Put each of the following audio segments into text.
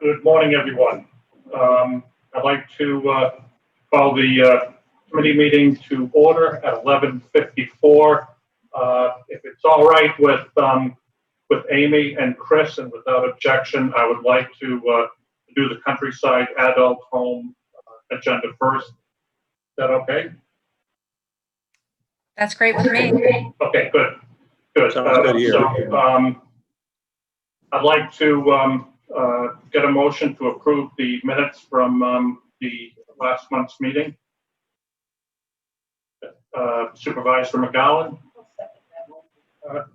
Good morning, everyone. I'd like to call the committee meeting to order at 11:54. If it's all right with Amy and Chris, and without objection, I would like to do the countryside adult home agenda first. Is that okay? That's great with me. Okay, good. Good. Sounds good here. So I'd like to get a motion to approve the minutes from the last month's meeting. Supervisor McGowan.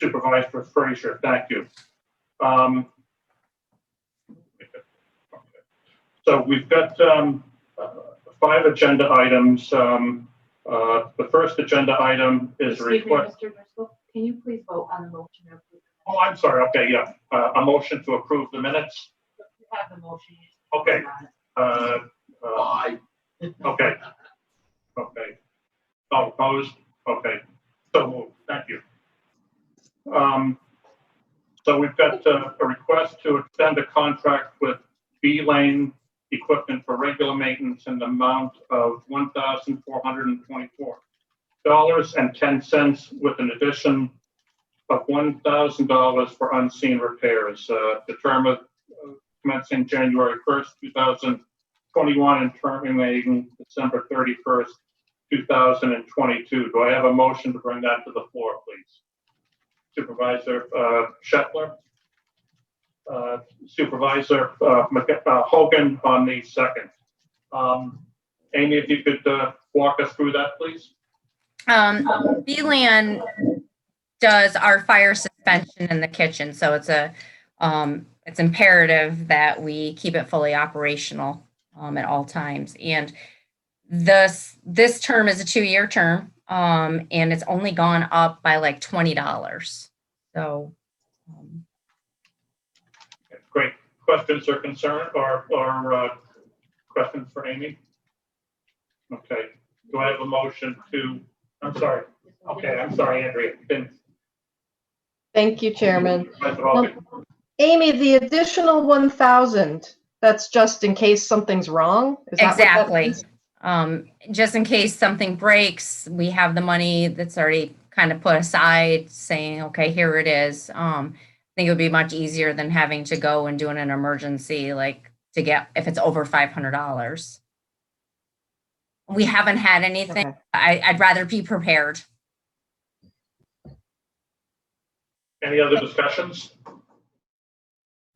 Supervisor Frazier, thank you. So we've got 5 agenda items. The first agenda item is a request. Mr. Driscoll, can you please vote on the motion to approve? Oh, I'm sorry. Okay, yeah. A motion to approve the minutes. You have the motion. Okay. Aye. Okay. Okay. All opposed? Okay. So moved. Thank you. So we've got a request to extend a contract with B-Lane Equipment for regular maintenance in the amount of $1,424.10 with an addition of $1,000 for unseen repairs. The term of commencing January 1st, 2021 and terminating December 31st, 2022. Do I have a motion to bring that to the floor, please? Supervisor Shetler. Supervisor Hogan on the second. Amy, if you could walk us through that, please. B-Land does our fire suspension in the kitchen, so it's imperative that we keep it fully operational at all times. And this term is a 2-year term, and it's only gone up by like $20. So. Great. Questions or concern or questions for Amy? Okay. Do I have a motion to? I'm sorry. Okay. I'm sorry, Andrea. Thank you, Chairman. Okay. Amy, the additional 1,000, that's just in case something's wrong? Is that what that Exactly. is? Just in case something breaks, we have the money that's already kind of put aside saying, okay, here it is. I think it would be much easier than having to go and doing an emergency, like to get, if it's over $500. We haven't had anything. Okay. I'd rather be prepared. Any other discussions?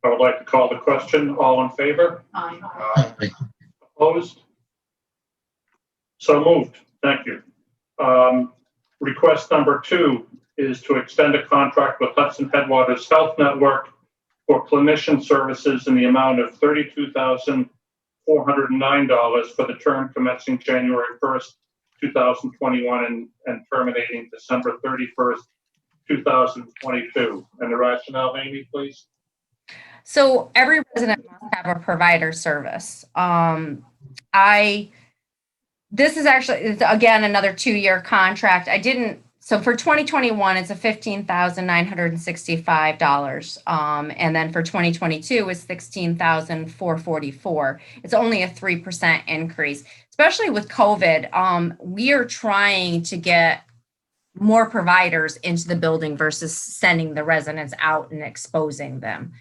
I would like to call the question. All in favor? Aye. Opposed? So moved. Thank you. Request number 2 is to extend a contract with Hudson Headwaters Health Network for clinician services in the amount of $32,409 for the term commencing January 1st, 2021 and terminating December 31st, 2022. And the rationale, Amy, please. So every resident must have a provider service. This is actually, it's, again, another 2-year contract. So for 2021, it's a $15,965. And then for 2022, it's $16,444. It's only a 3% increase, especially with COVID. We are trying to get more providers into the building versus sending the residents out and exposing them.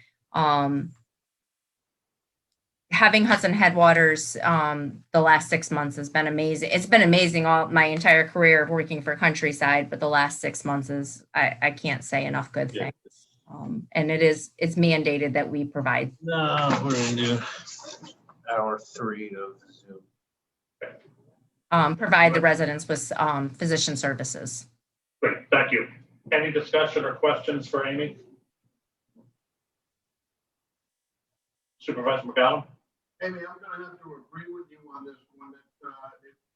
Having Hudson Headwaters the last 6 months has been amazing. It's been amazing all my entire career of working for Countryside, but the last 6 months is I can't say enough good things. And it's mandated that we provide. No, we're gonna do hour 3 of Zoom. Provide the residents with physician services. Great. Thank you. Any discussion or questions for Amy? Supervisor McGowan? Amy, I'm going to have to agree with you on this one.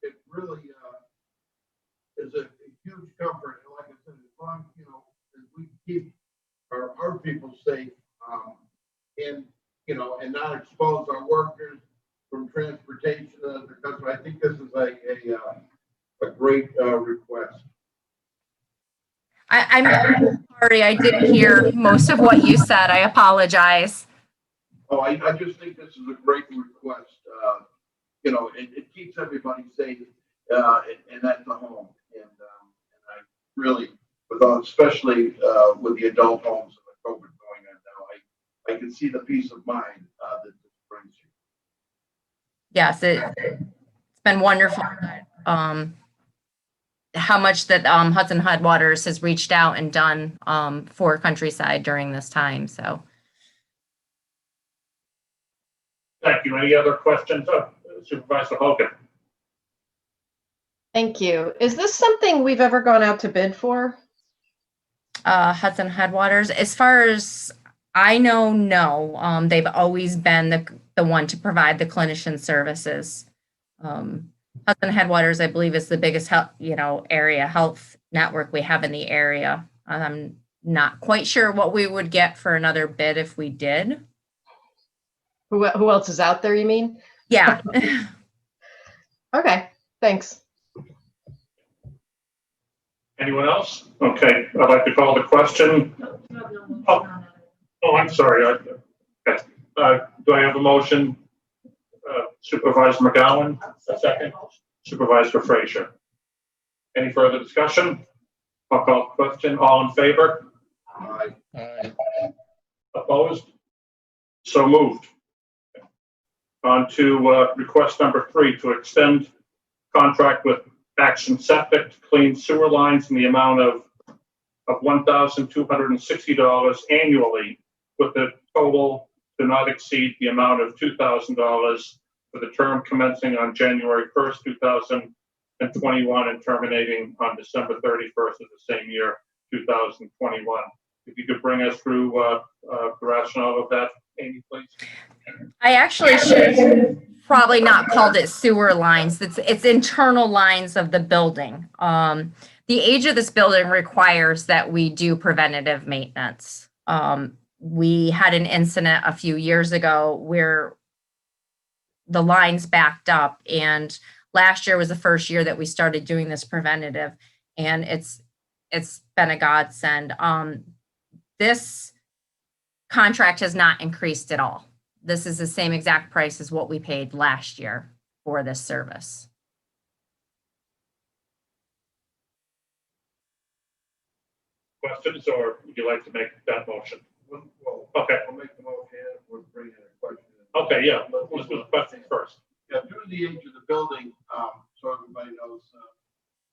It really is a huge comfort. And like I said, as long as we keep our people safe and not expose our workers from transportation, because I think this is a great request. I'm sorry, I didn't hear most of what you said. I apologize. Oh, I just think this is a great request. You know, it keeps everybody safe, and at the home. And I really, especially with the adult homes and the COVID going on now, I can see the peace of mind that this brings you. Yes, it's been wonderful that, how much that Hudson Headwaters has reached out and done for Countryside during this time. So Thank you. Any other questions? Supervisor Hogan? Thank you. Is this something we've ever gone out to bid for? Hudson Headwaters, as far as I know, no. They've always been the one to provide the clinician services. Hudson Headwaters, I believe, is the biggest area health network we have in the area. I'm not quite sure what we would get for another bid if we did. Who else is out there, you mean? Yeah. Okay, thanks. Anyone else? Okay, I'd like to call the question. You have no motion Oh. on that. Oh, I'm sorry. Okay. Do I have a motion? Supervisor McGowan, a second. Supervisor Frazier. Any further discussion? I'll call the question. All in favor? Aye. Opposed? So moved. On to request number 3 to extend contract with Action Septic to clean sewer lines in the amount of $1,260 annually, with the total to not exceed the amount of $2,000 for the term commencing on January 1st, 2021 and terminating on December 31st of the same year, 2021. If you could bring us through the rationale of that, Amy, please. I actually should have probably not called it sewer lines. It's internal lines of the building. The age of this building requires that we do preventative maintenance. We had an incident a few years ago where the lines backed up, and last year was the first year that we started doing this preventative, and it's been a godsend. This contract has not increased at all. This is the same exact price as what we paid last year for this service. Questions, or would you like to make that motion? Well, Okay. I'll make the motion and we'll bring in a question. Okay, yeah, let's do the question first. Yeah, due to the age of the building, so everybody knows,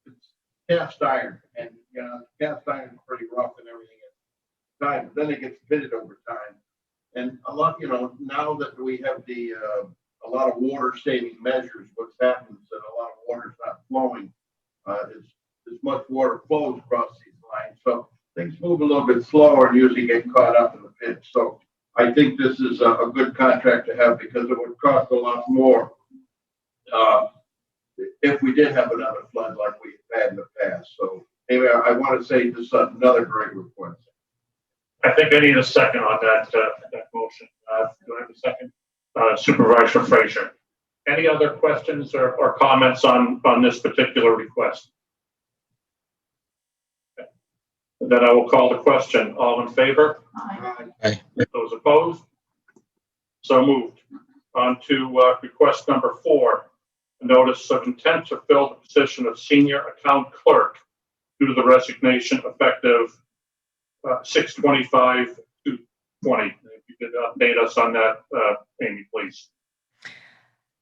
it's cast iron, and, you know, cast iron is pretty rough and everything at time, then it gets pitted over time. And a lot, you know, now that we have a lot of water saving measures, what's happened is that a lot of water's not flowing, as much water flows across these lines, so things move a little bit slower and usually get caught up in the pit. So I think this is a good contract to have, because it would cost a lot more if we did have another flood like we've had in the past. So anyway, I want to say this is another great request. I think I need a second on that motion. Do I have a second? Supervisor Frazier. Any other questions or comments on this particular request? Okay. Then I will call the question. All in favor? Aye. Those opposed? So moved. On to request number 4, a notice of intent to fill the position of senior account clerk due to the resignation effective 6/25/2020. If you could update us on that, Amy, please.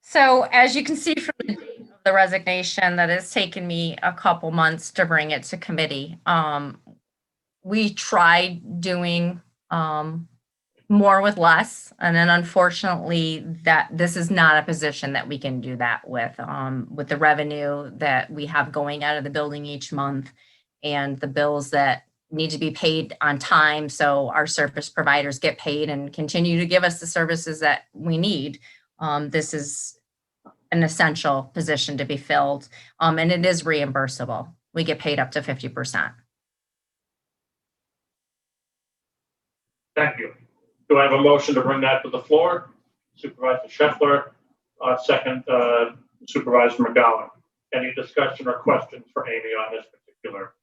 So as you can see from the date of the resignation, that has taken me a couple months to bring it to committee. We tried doing more with less, and then unfortunately that this is not a position that we can do that with the revenue that we have going out of the building each month and the bills that need to be paid on time so our service providers get paid and continue to give us the services that we need. This is an essential position to be filled, and it is reimbursable. We get paid up to 50%. Thank you. Do I have a motion to bring that to the floor? Supervisor Scheffler, second, Supervisor McGowan. Any discussion or questions for Amy on this particular?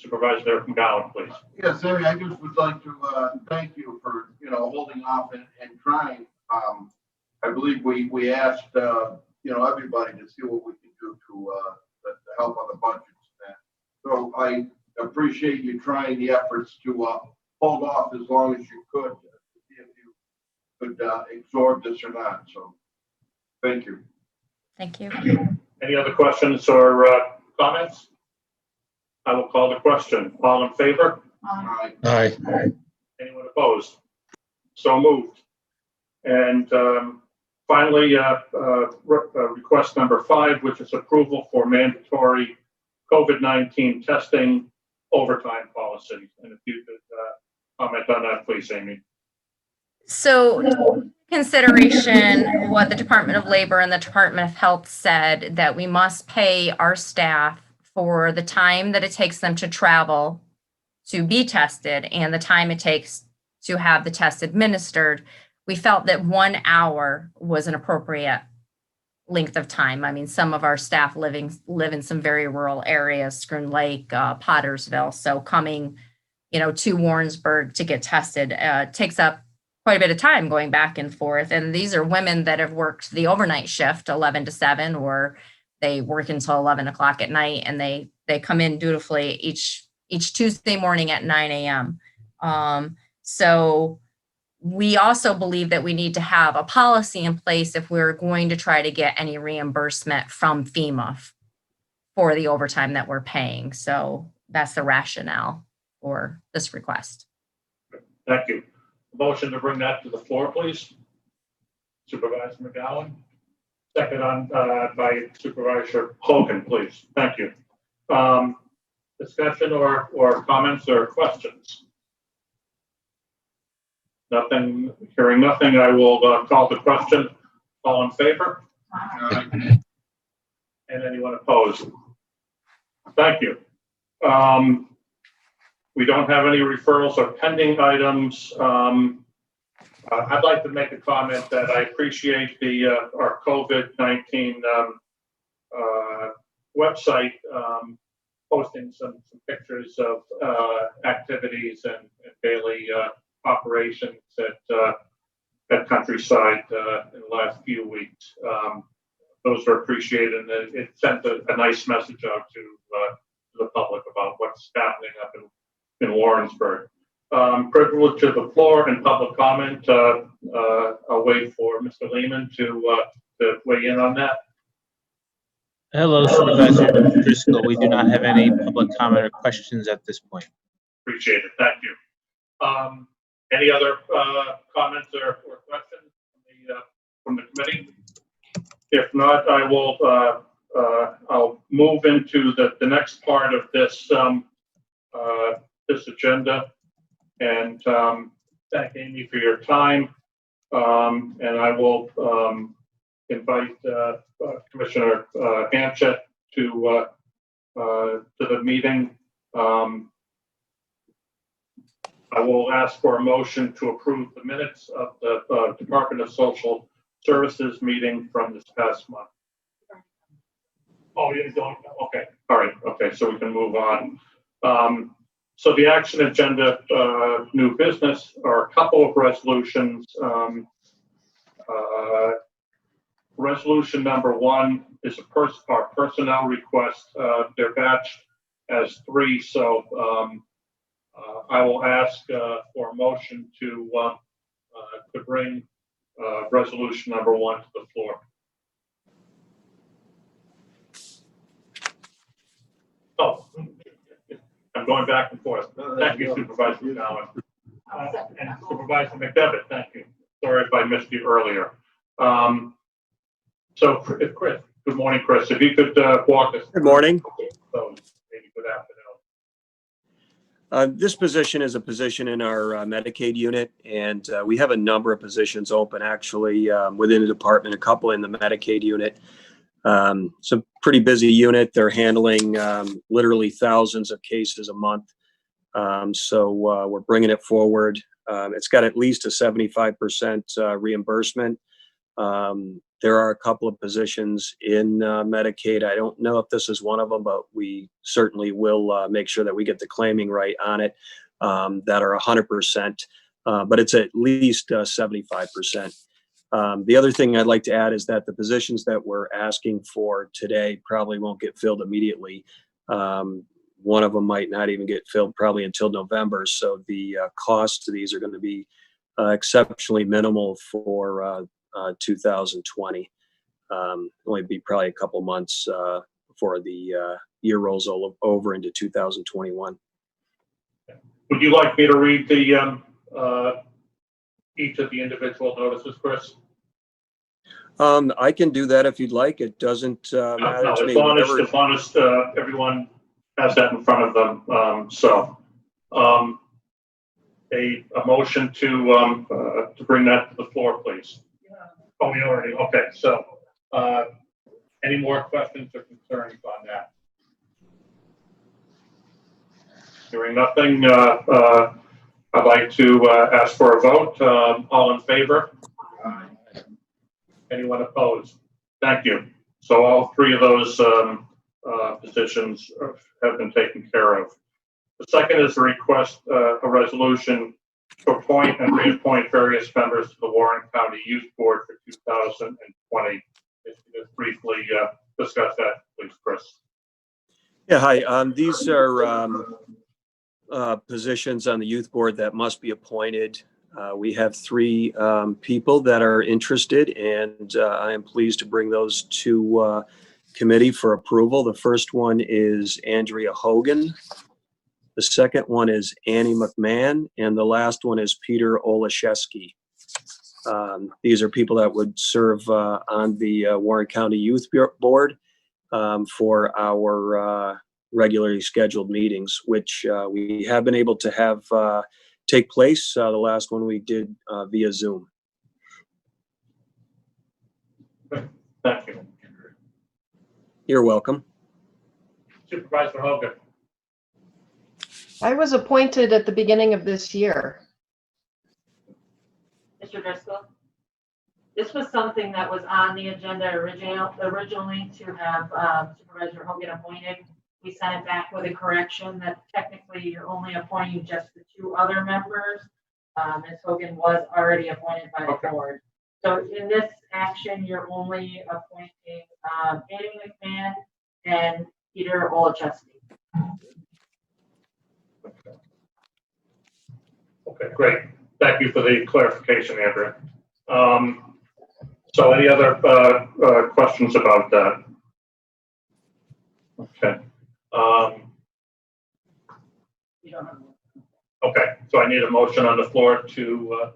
Supervisor McGowan, please. Yes, Sammy, I just would like to, thank you for, holding off and trying. I believe we asked, everybody to see what we can do to help on the budgets and that. So I appreciate you trying the efforts to, hold off as long as you could to see if you could, absorb this or not. So, thank you. Thank you. Any other questions or comments? I will call the question. All in favor? All right. Aye. Anyone opposed? So moved. And finally, request number 5, which is approval for mandatory COVID-19 testing overtime policy. And if you could comment on that, please, Amy. So consideration, what the Department of Labor and the Department of Health said, that we must pay our staff for the time that it takes them to travel to be tested and the time it takes to have the test administered. We felt that 1 hour was an appropriate length of time. I mean, some of our staff live in some very rural areas, Schroon Lake, Pottersville. So coming, to Warrensburg to get tested takes up quite a bit of time going back and forth. And these are women that have worked the overnight shift, 11 to 7, or they work until 11 o'clock at night, and they come in dutifully each Tuesday morning at 9 a.m. So we also believe that we need to have a policy in place if we're going to try to get any reimbursement from FEMA for the overtime that we're paying. So that's the rationale for this request. Thank you. Motion to bring that to the floor, please. Supervisor McGowan. Second on by Supervisor Hogan, please. Thank you. Discussion or comments or questions? Nothing. Hearing nothing, I will call the question. All in favor? And anyone opposed? Thank you. We don't have any referrals or pending items. I'd like to make a comment that I appreciate our COVID-19 website posting some pictures of activities and daily operations at Countryside in the last few weeks. Those are appreciated, and it sent a nice message out to the public about what's happening up in Warrensburg. Privilege of the floor and public comment. I'll wait for Mr. Lehman to weigh in on that. Hello, Supervisor Driscoll. We do not have any public comment or questions at this point. Appreciate it. Thank you. Any other comments or questions from the committee? If not, I will. I'll move into the next part of this this agenda, and thank Amy for your time. And I will invite Commissioner Hanchett to the meeting. I will ask for a motion to approve the minutes of the Department of Social Services meeting from this past month. Oh, you don't? Okay. All right. Okay. So we can move on. So the action agenda, new business, are a couple of resolutions. Resolution number 1 is our personnel request. They're batched as 3. So I will ask for a motion to bring resolution number 1 to the floor. Oh, I'm going back and forth. Thank you, Supervisor McGowan. And Supervisor McDevitt, thank you. Sorry if I missed you earlier. So, Chris, good morning, Chris. If you could walk us. Good morning. So, maybe good afternoon. This position is a position in our Medicaid unit, and we have a number of positions open actually within the department, a couple in the Medicaid unit. It's a pretty busy unit. They're handling literally thousands of cases a month. So we're bringing it forward. It's got at least a 75% reimbursement. There are a couple of positions in Medicaid. I don't know if this is one of them, but we certainly will make sure that we get the claiming right on it, that are 100%, but it's at least 75%. The other thing I'd like to add is that the positions that we're asking for today probably won't get filled immediately. One of them might not even get filled probably until November. So the costs to these are going to be exceptionally minimal for 2020. Only be probably a couple months before the year rolls over into 2021. Would you like me to read the each of the individual notices, Chris? I can do that if you'd like. It doesn't matter No, to me. as long as everyone has that in front of them. A motion to bring that to the floor, please. Oh, we already, okay. So, any more questions or concerns on that? Hearing nothing, I'd like to ask for a vote. All in favor? Anyone opposed? Thank you. So all three of those positions have been taken care of. The second is a request, a resolution to appoint and reappoint various members to the Warren County Youth Board for 2020. If you could briefly discuss that, please, Chris. Yeah, hi. These are positions on the youth board that must be appointed. We have three people that are interested, and I am pleased to bring those to committee for approval. The first one is Andrea Hogan. The second one is Annie McMahon, and the last one is Peter Olaszewski. These are people that would serve on the Warren County Youth Board for our regularly scheduled meetings, which we have been able to have take place. The last one we did via Zoom. Thank you. You're welcome. Supervisor Hogan. I was appointed at the beginning of this year. Mr. Driscoll? This was something that was on the agenda originally to have Supervisor Hogan appointed. We sent it back with a correction that technically you're only appointing just the two other members. Ms. Hogan was already appointed by the board. So in this action, you're only appointing Annie McMahon and Peter Olaszewski. Okay, great. Thank you for the clarification, Andrea. So any other questions about that? Okay. Okay, so I need a motion on the floor to,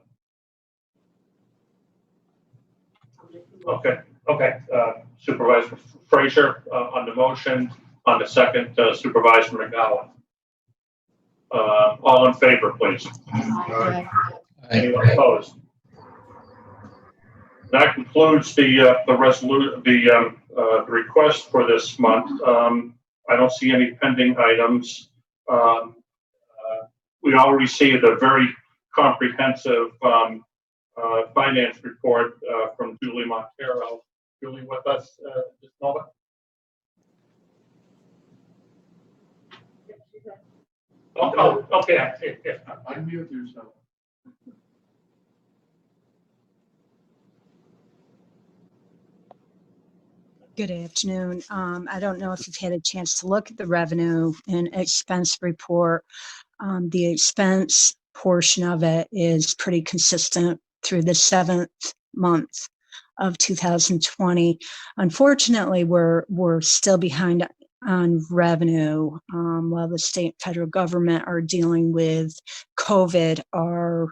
okay, Supervisor Frazier on the motion, on the second, Supervisor McGowan. All in favor, please. Anyone opposed? That concludes the request for this month. I don't see any pending items. We all received a very comprehensive finance report from Julie Montero. Julie, with us this moment? Oh, okay. Unmute yourself. Good afternoon. I don't know if you've had a chance to look at the revenue and expense report. The expense portion of it is pretty consistent through the 7th month of 2020. Unfortunately, we're still behind on revenue. While the state and federal government are dealing with COVID, our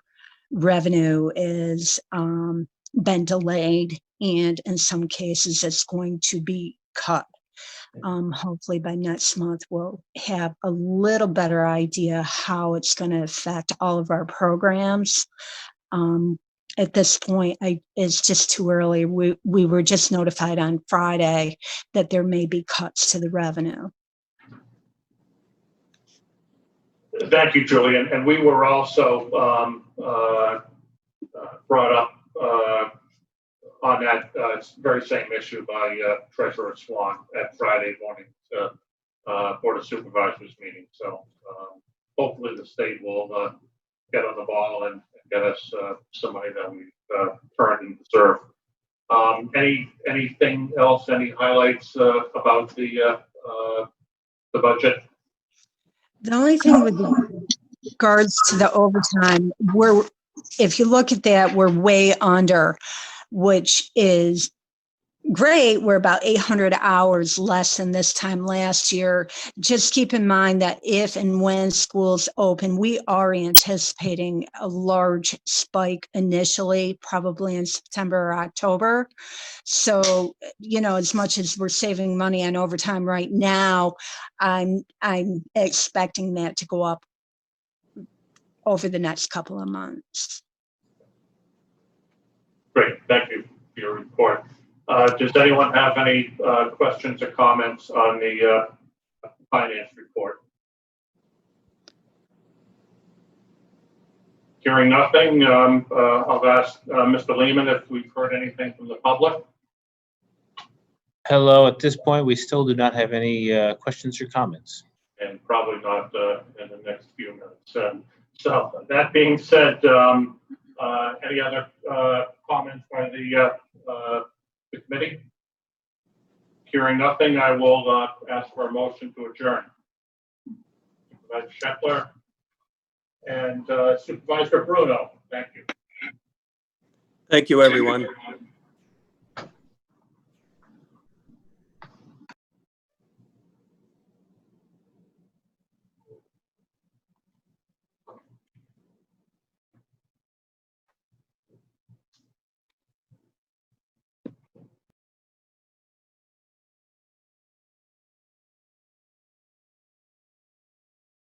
revenue is been delayed, and in some cases it's going to be cut. Hopefully by next month we'll have a little better idea how it's going to affect all of our programs. At this point, it's just too early. We were just notified on Friday that there may be cuts to the revenue. Thank you, Julie. And we were also brought up on that very same issue by Treasurer Swan at Friday morning Board of Supervisors meeting. So hopefully the state will get on the ball and get us some money that we've earned and deserve. Anything else? Any highlights about the budget? The only thing with regards to the overtime, if you look at that, we're way under, which is great. We're about 800 hours less than this time last year. Just keep in mind that if and when schools open, we are anticipating a large spike initially, probably in September or October. So, as much as we're saving money on overtime right now, I'm expecting that to go up over the next couple of months. Great, thank you for your report. Does anyone have any questions or comments on the finance report? Hearing nothing, I'll ask Mr. Lehman if we've heard anything from the public. Hello, at this point, we still do not have any questions or comments. And probably not in the next few minutes. So that being said, any other comments by the committee? Hearing nothing, I will ask for a motion to adjourn. Supervisor Scheffler and Supervisor Bruno, thank you. Thank you, everyone.